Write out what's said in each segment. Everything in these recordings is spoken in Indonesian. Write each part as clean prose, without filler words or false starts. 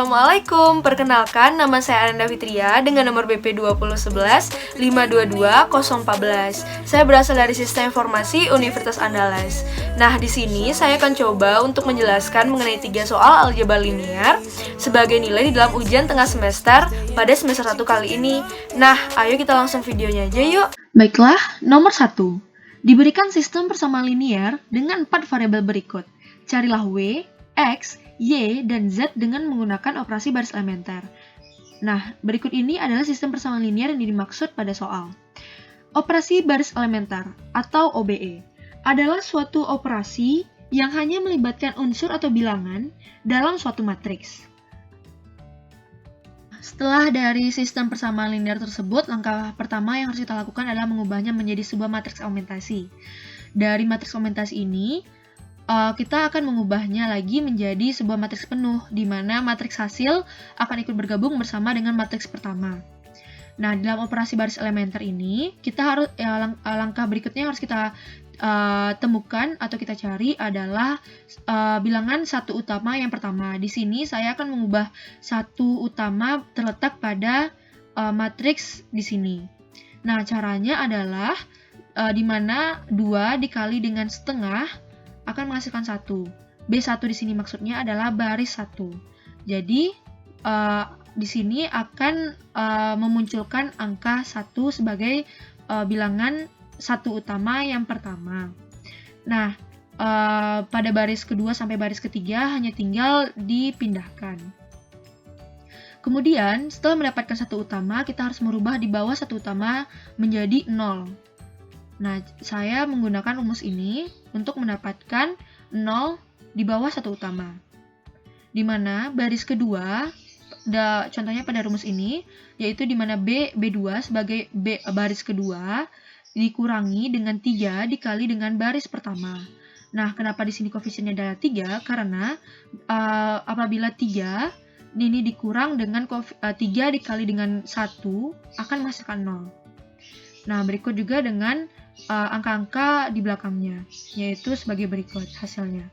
Assalamualaikum, perkenalkan nama saya Ananda Fitria dengan nomor BP 2011 522014. Saya berasal dari Sistem Informasi Universitas Andalas. Nah, di sini saya akan coba untuk menjelaskan mengenai 3 soal aljabar linear sebagai nilai di dalam ujian tengah semester pada semester 1 kali ini. Nah, ayo kita langsung videonya aja yuk. Baiklah, nomor 1. Diberikan sistem persamaan linear dengan 4 variabel berikut. Carilah W, X, Y, dan Z dengan menggunakan operasi baris elementer. Nah, berikut ini adalah sistem persamaan linear yang dimaksud pada soal. Operasi baris elementer atau OBE adalah suatu operasi yang hanya melibatkan unsur atau bilangan dalam suatu matriks. Setelah dari sistem persamaan linear tersebut, langkah pertama yang harus kita lakukan adalah mengubahnya menjadi sebuah matriks augmentasi. Dari matriks augmentasi ini, kita akan mengubahnya lagi menjadi sebuah matriks penuh, di mana matriks hasil akan ikut bergabung bersama dengan matriks pertama. Nah, dalam operasi baris elementer ini, kita harus langkah berikutnya yang harus kita temukan atau kita cari adalah bilangan satu utama yang pertama. Di sini saya akan mengubah satu utama terletak pada matriks di sini. Nah, caranya adalah di mana 2 dikali dengan setengah akan menghasilkan 1. B1 di sini maksudnya adalah baris 1. Jadi, di sini akan memunculkan angka 1 sebagai bilangan satu utama yang pertama. Nah, pada baris kedua sampai baris ketiga hanya tinggal dipindahkan. Kemudian, setelah mendapatkan satu utama, kita harus merubah di bawah satu utama menjadi 0. Nah, saya menggunakan rumus ini untuk mendapatkan 0 di bawah satu utama. Di mana baris kedua, contohnya pada rumus ini, yaitu di mana B2 sebagai baris kedua dikurangi dengan 3 dikali dengan baris pertama. Nah, kenapa di sini koefisiennya adalah 3? Karena apabila 3 ini dikurang dengan 3 dikali dengan 1 akan menghasilkan 0. Nah, berikut juga dengan angka-angka di belakangnya, yaitu sebagai berikut hasilnya.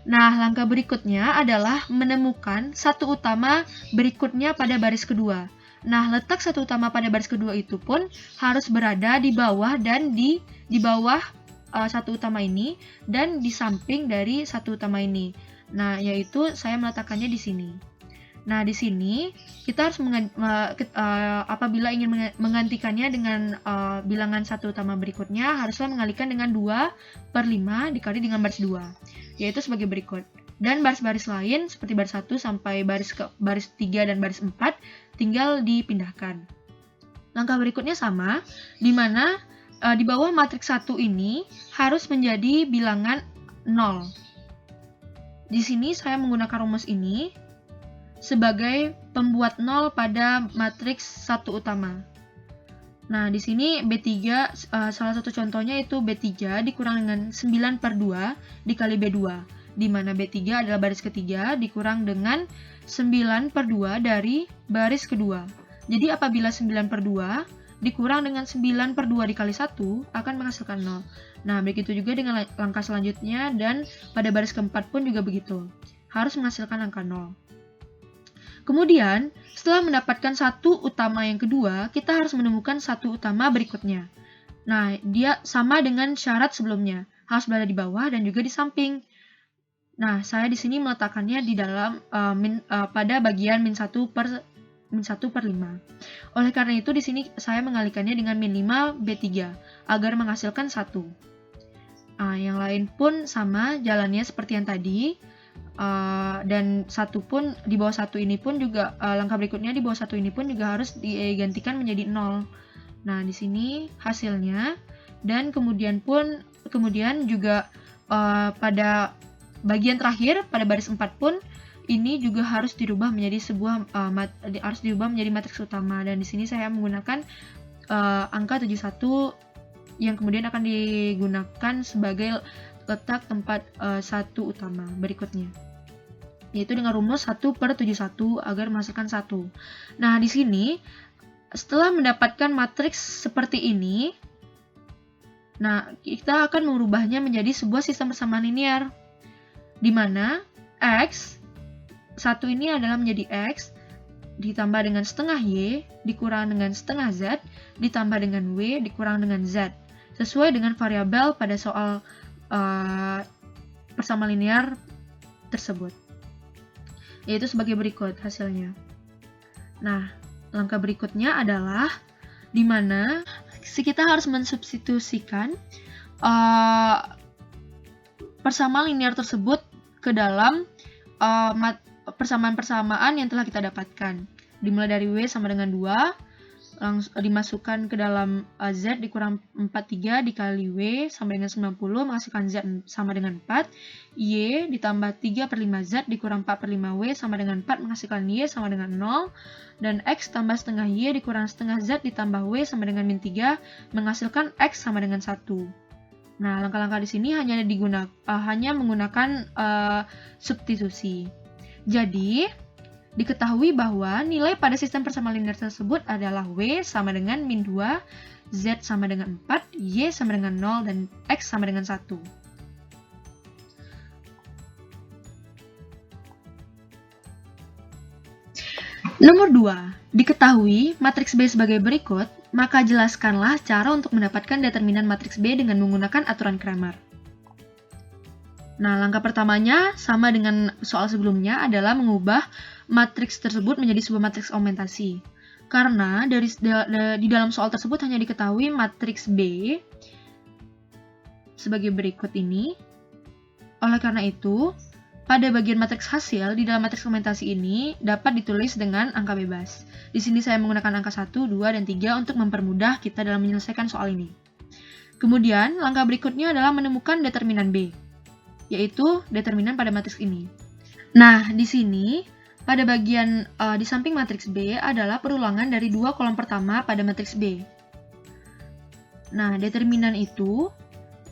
Nah, langkah berikutnya adalah menemukan satu utama berikutnya pada baris kedua. Nah, letak satu utama pada baris kedua itu pun harus berada di bawah dan di bawah satu utama ini dan di samping dari satu utama ini. Nah, yaitu saya meletakkannya di sini. Nah, di sini kita harus apabila ingin menggantikannya dengan bilangan satu utama berikutnya, haruslah mengalihkan dengan 2/5 dikali dengan baris 2, yaitu sebagai berikut. Dan baris-baris lain seperti baris 1 sampai baris 3 dan baris 4 tinggal dipindahkan. Langkah berikutnya sama, di mana di bawah matriks 1 ini harus menjadi bilangan 0. Di sini saya menggunakan rumus ini sebagai pembuat 0 pada matriks satu utama. Nah, di sini B3, salah satu contohnya itu B3 dikurang dengan 9/2 dikali B2, di mana B3 adalah baris ketiga dikurang dengan 9/2 dari baris kedua. Jadi, apabila 9/2 dikurang dengan 9/2 dikali 1 akan menghasilkan 0. Nah, begitu juga dengan langkah selanjutnya, dan pada baris keempat pun juga begitu. Harus menghasilkan angka 0. Kemudian, setelah mendapatkan satu utama yang kedua, kita harus menemukan satu utama berikutnya. Nah, dia sama dengan syarat sebelumnya, harus berada di bawah dan juga di samping. Nah, saya di sini meletakkannya di dalam pada bagian -1/5. Oleh karena itu, di sini saya mengalihkannya dengan -5 B3 agar menghasilkan 1. Yang lain pun sama jalannya seperti yang tadi. Dan satu pun di bawah satu ini pun juga langkah berikutnya di bawah satu ini pun juga harus digantikan menjadi 0. Nah, di sini hasilnya, dan kemudian juga pada bagian terakhir pada baris 4 pun ini juga harus dirubah menjadi matriks utama, dan di sini saya menggunakan angka 71 yang kemudian akan digunakan sebagai letak tempat satu utama berikutnya, yaitu dengan rumus 1/71 agar menghasilkan 1. Nah, di sini setelah mendapatkan matriks seperti ini, nah kita akan merubahnya menjadi sebuah sistem persamaan linear, di mana X 1 ini adalah menjadi X, ditambah dengan setengah Y, dikurang dengan setengah Z, ditambah dengan W, dikurang dengan Z. Sesuai dengan variabel pada soal persamaan linear tersebut. Yaitu sebagai berikut hasilnya. Nah, langkah berikutnya adalah di mana kita harus mensubstitusikan persamaan linear tersebut ke dalam persamaan-persamaan yang telah kita dapatkan. Dimulai dari W sama dengan 2, langsung dimasukkan ke dalam Z dikurang 43 dikali W sama dengan 90, menghasilkan Z sama dengan 4. Y ditambah 3/5Z dikurang 4/5W sama dengan 4, menghasilkan Y sama dengan 0. Dan X tambah setengah Y dikurang setengah Z ditambah W sama dengan min 3, menghasilkan X sama dengan 1. Nah, langkah-langkah di sini hanya menggunakan substitusi. Jadi, diketahui bahwa nilai pada sistem persamaan linear tersebut adalah W sama dengan min 2, Z sama dengan 4, Y sama dengan 0, dan X sama dengan 1. Nomor 2. Diketahui matriks B sebagai berikut, maka jelaskanlah cara untuk mendapatkan determinan matriks B dengan menggunakan aturan Cramer. Nah, langkah pertamanya sama dengan soal sebelumnya adalah mengubah matriks tersebut menjadi sebuah matriks augmentasi. Karena di dalam soal tersebut hanya diketahui matriks B sebagai berikut ini. Oleh karena itu, pada bagian matriks hasil di dalam matriks augmentasi ini dapat ditulis dengan angka bebas. Di sini saya menggunakan angka 1, 2, dan 3 untuk mempermudah kita dalam menyelesaikan soal ini. Kemudian, langkah berikutnya adalah menemukan determinan B, yaitu determinan pada matriks ini. Nah, di sini pada bagian di samping matriks B adalah perulangan dari 2 kolom pertama pada matriks B. Nah, determinan itu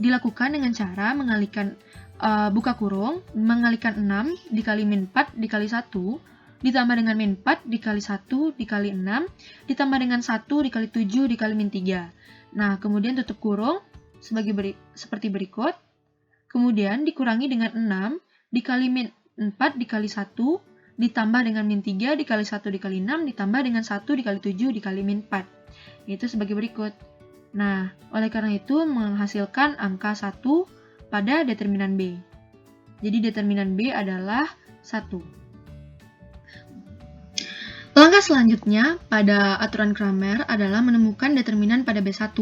dilakukan dengan cara mengalihkan buka kurung, mengalihkan 6 dikali min 4 dikali 1, ditambah dengan min 4 dikali 1 dikali 6, ditambah dengan 1 dikali 7 dikali min 3. Nah, kemudian tutup kurung seperti berikut. Kemudian dikurangi dengan 6 dikali min 4 dikali 1, ditambah dengan min 3 dikali 1 dikali 6, ditambah dengan 1 dikali 7 dikali min 4. Itu sebagai berikut. Nah, oleh karena itu menghasilkan angka 1 pada determinan B. Jadi determinan B adalah 1. Langkah selanjutnya pada aturan Cramer adalah menemukan determinan pada B1.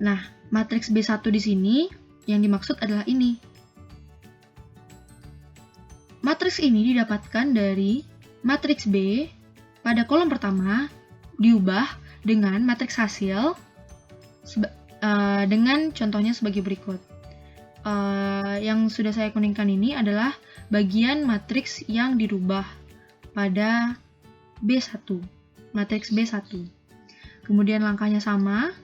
Nah, matriks B1 di sini yang dimaksud adalah ini. Matriks ini didapatkan dari matriks B pada kolom pertama diubah dengan matriks hasil dengan contohnya sebagai berikut. Yang sudah saya kuningkan ini adalah bagian matriks yang dirubah pada B1, matriks B1. Kemudian langkahnya sama,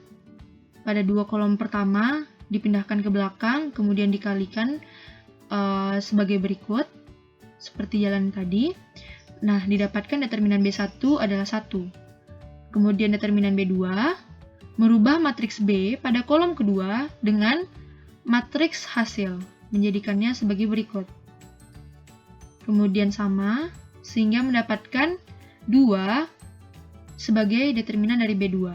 pada 2 kolom pertama dipindahkan ke belakang, kemudian dikalikan sebagai berikut, seperti jalan tadi. Nah, didapatkan determinan B1 adalah 1. Kemudian determinan B2, merubah matriks B pada kolom kedua dengan matriks hasil, menjadikannya sebagai berikut. Kemudian sama, sehingga mendapatkan 2 sebagai determinan dari B2.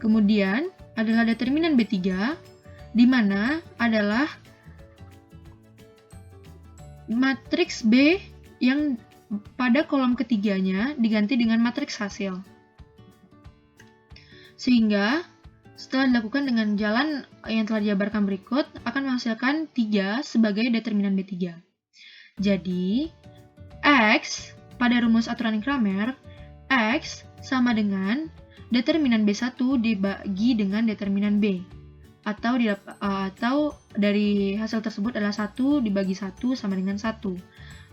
Kemudian adalah determinan B3, di mana adalah matriks B yang pada kolom ketiganya diganti dengan matriks hasil. Sehingga setelah dilakukan dengan jalan yang telah dijabarkan berikut, akan menghasilkan 3 sebagai determinan B3. Jadi, X pada rumus aturan Cramer, X sama dengan determinan B1 dibagi dengan determinan B. Atau dari hasil tersebut adalah 1 dibagi 1 sama dengan 1.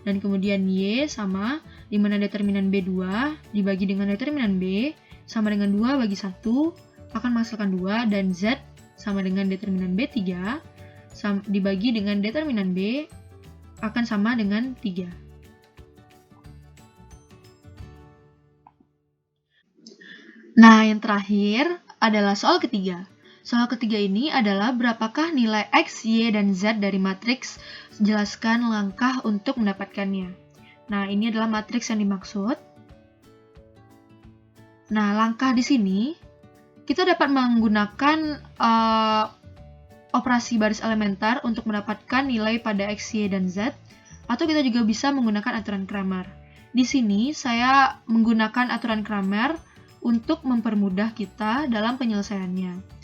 Dan kemudian Y sama, di mana determinan B2 dibagi dengan determinan B sama dengan 2 bagi 1, akan menghasilkan 2, dan Z sama dengan determinan B3 dibagi dengan determinan B akan sama dengan 3. Nah, yang terakhir adalah soal ketiga. Soal ketiga ini adalah berapakah nilai X, Y, dan Z dari matriks? Jelaskan langkah untuk mendapatkannya. Nah, ini adalah matriks yang dimaksud. Nah, langkah di sini kita dapat menggunakan operasi baris elementer untuk mendapatkan nilai pada X, Y, dan Z, atau kita juga bisa menggunakan aturan Cramer. Di sini saya menggunakan aturan Cramer untuk mempermudah kita dalam penyelesaiannya.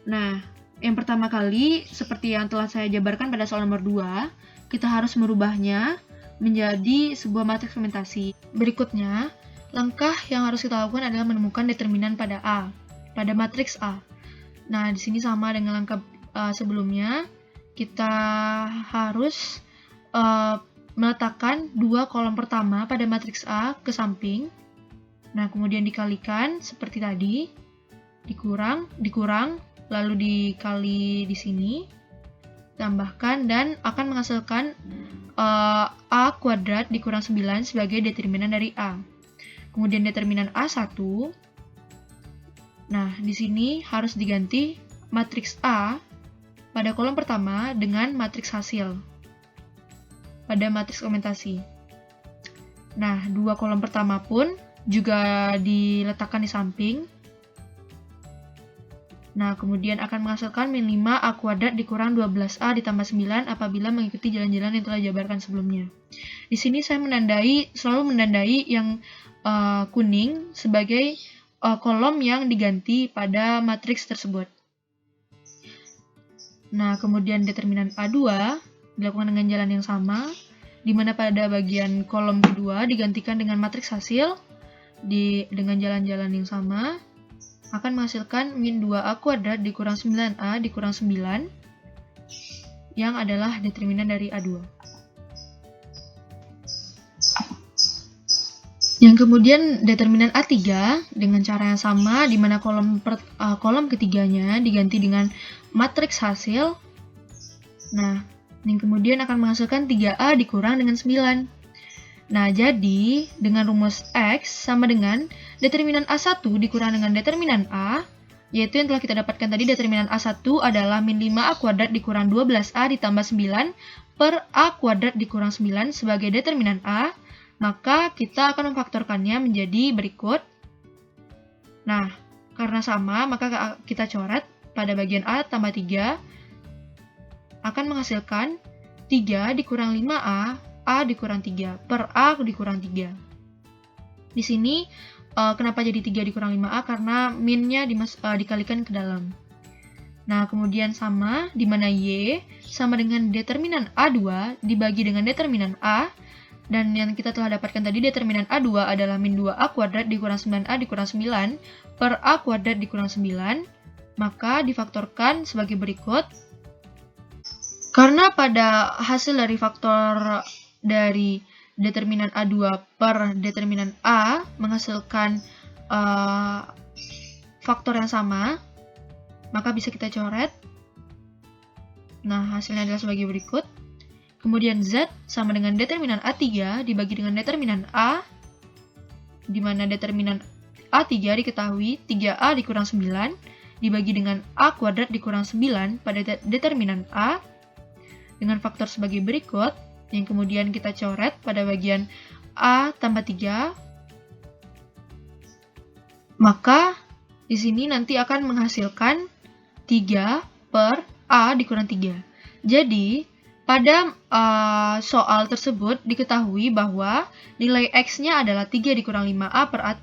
Nah, yang pertama kali, seperti yang telah saya jabarkan pada soal nomor 2, kita harus merubahnya menjadi sebuah matriks fermentasi. Berikutnya, langkah yang harus kita lakukan adalah menemukan determinan pada A, pada matriks A. Nah, di sini sama dengan langkah sebelumnya, kita harus meletakkan dua kolom pertama pada matriks A ke samping. Nah, kemudian dikalikan seperti tadi, dikurang, lalu dikali di sini, tambahkan, dan akan menghasilkan A kuadrat dikurang 9 sebagai determinan dari A. Kemudian determinan A1, nah di sini harus diganti matriks A pada kolom pertama dengan matriks hasil pada matriks fermentasi. Nah, dua kolom pertama pun juga diletakkan di samping. Nah, kemudian akan menghasilkan min 5A kuadrat dikurang 12A ditambah 9 apabila mengikuti jalan-jalan yang telah dijabarkan sebelumnya. Di sini saya selalu menandai yang kuning sebagai kolom yang diganti pada matriks tersebut. Nah, kemudian determinan A2 dilakukan dengan jalan yang sama, di mana pada bagian kolom kedua digantikan dengan matriks hasil dengan jalan-jalan yang sama, akan menghasilkan min 2A kuadrat dikurang 9A dikurang 9 yang adalah determinan dari A2. Yang kemudian determinan A3 dengan cara yang sama, di mana kolom ketiganya diganti dengan matriks hasil. Nah, yang kemudian akan menghasilkan 3A dikurang dengan 9. Nah, jadi dengan rumus X sama dengan determinan A1 dikurang dengan determinan A, yaitu yang telah kita dapatkan tadi, determinan A1 adalah min 5A kuadrat dikurang 12A ditambah 9 per A kuadrat dikurang 9 sebagai determinan A, maka kita akan memfaktorkannya menjadi berikut. Nah, karena sama, maka kita coret pada bagian A tambah 3 akan menghasilkan 3 dikurang 5A A dikurang 3 per A dikurang 3. Di sini kenapa jadi 3 dikurang 5A? Karena minnya dikalikan ke dalam. Nah, kemudian sama, di mana Y sama dengan determinan A2 dibagi dengan determinan A, dan yang kita telah dapatkan tadi determinan A2 adalah min 2A kuadrat dikurang 9A dikurang 9 per A kuadrat dikurang 9, maka difaktorkan sebagai berikut. Karena pada hasil dari faktor dari determinan A2 per determinan A menghasilkan faktor yang sama, maka bisa kita coret. Nah, hasilnya adalah sebagai berikut. Kemudian Z sama dengan determinan A3 dibagi dengan determinan A, di mana determinan A3 diketahui 3A dikurang 9 dibagi dengan A kuadrat dikurang 9 pada determinan A, dengan faktor sebagai berikut, yang kemudian kita coret pada bagian A tambah 3, maka di sini nanti akan menghasilkan 3 per A dikurang 3. Jadi, pada soal tersebut diketahui bahwa nilai X-nya adalah 3 dikurang 5A per A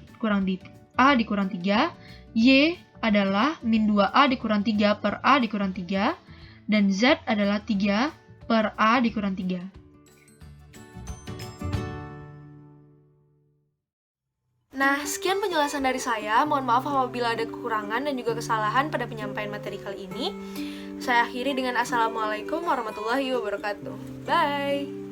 dikurang 3, Y adalah min 2A dikurang 3 per A dikurang 3, dan Z adalah 3 per A dikurang 3. Nah, sekian penjelasan dari saya. Mohon maaf apabila ada kekurangan dan juga kesalahan pada penyampaian materi kali ini. Saya akhiri dengan Assalamualaikum warahmatullahi wabarakatuh. Bye!